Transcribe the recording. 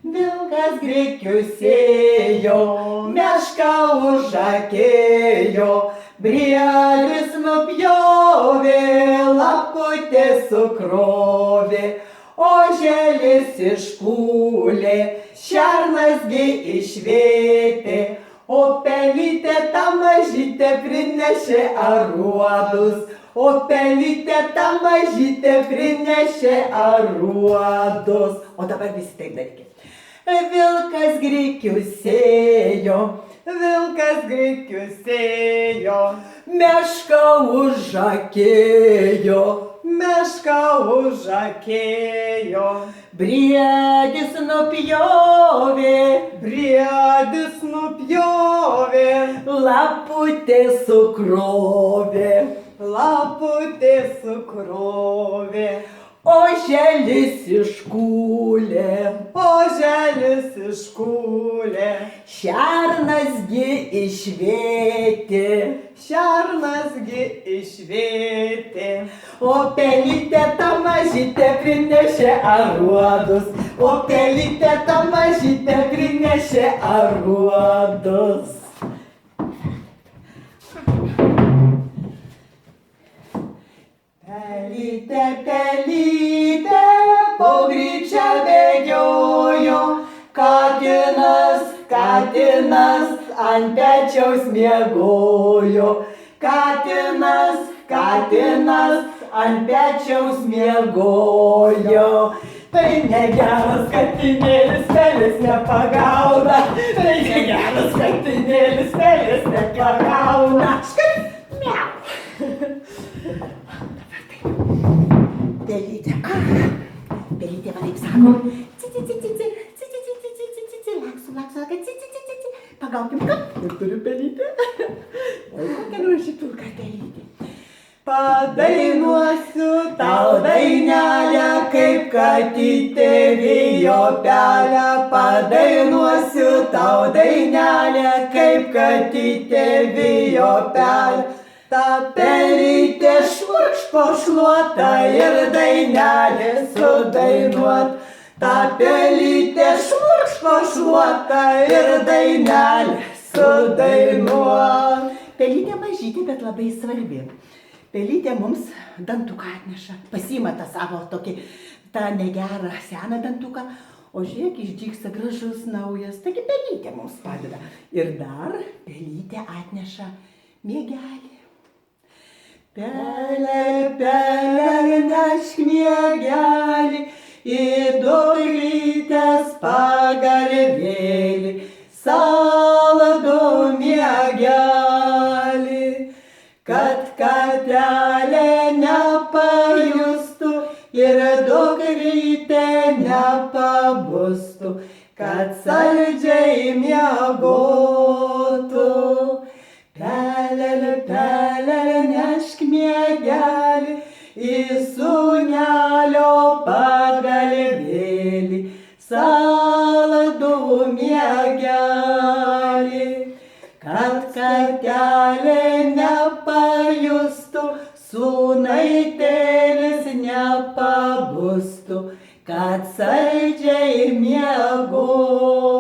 Vilkas grikius sėjo, meška užakėjo, briedis nupjovė, laputė sukrovė, oželis iškūlė, šernasgi išvėtė, o pelytė tą mažytę prinešė aruodus, o pelytė tą mažytę prinešė aruodus. O dabar visi taip darykit. Vilkas grikius sėjo, vilkas grikius sėjo, meška užakėjo, meška užakėjo, briedis nupjovė, briedis nupjovė, laputė sukrovė, laputė sukrovė, oželis iškūlė, oželis iškūlė, šernasgi išvėtė, šernasgi išvėtė, o pelytė tą mažytę prinešė aruodus, o pelytė tą mažytę prinešė aruodus. Pelytė, pelytė, po gryčią bėgiojo, katinas, katinas ant pečiaus miegojo, katinas, katinas ant pečiaus miegojo. Tai negeras katinėlis, pelės nepagauna, tai negeras katinėlis, pelės nepagauna. Miau. Pelytė, pelytė man taip sako, cici, cici, cici, cici, cici, cici, cici, laksu, laksu, laksu, cici, cici, cici, pagaukim, kap, ir turiu pelytę. Oi, kokia nuošitulka pelytė. Padainuosiu tau dainelę, kaip katytė vijo pelę, padainuosiu tau dainelę, kaip katytė vijo pelę. Ta pelytė šmurkšt po šluotą ir dainelė sudainuot. Ta pelytė šmurkšt po šluotą ir dainelė sudainuot. Pelytė mažytė, bet labai svarbi. Pelytė mums dantuką atneša. Pasiima tą savo tokį, tą negerą seną dantuką. O žiūrėk, išdygsta gražus naujas. Taigi pelytė mums padeda. Ir dar pelytė atneša miegelį. Pelė, pelė, nešk miegelį į dukrytės pagalvėlį, saldų miegelį, kad katelė nepajustų ir dukrytė nepabustų, kad saldžiai miegotų. Pelė, pelė, nešk miegelį į sūnelio pagalvėlį, saldų miegelį, kad katelė nepajustų, sūnaitėlis nepabustų, kad saldžiai miegotų.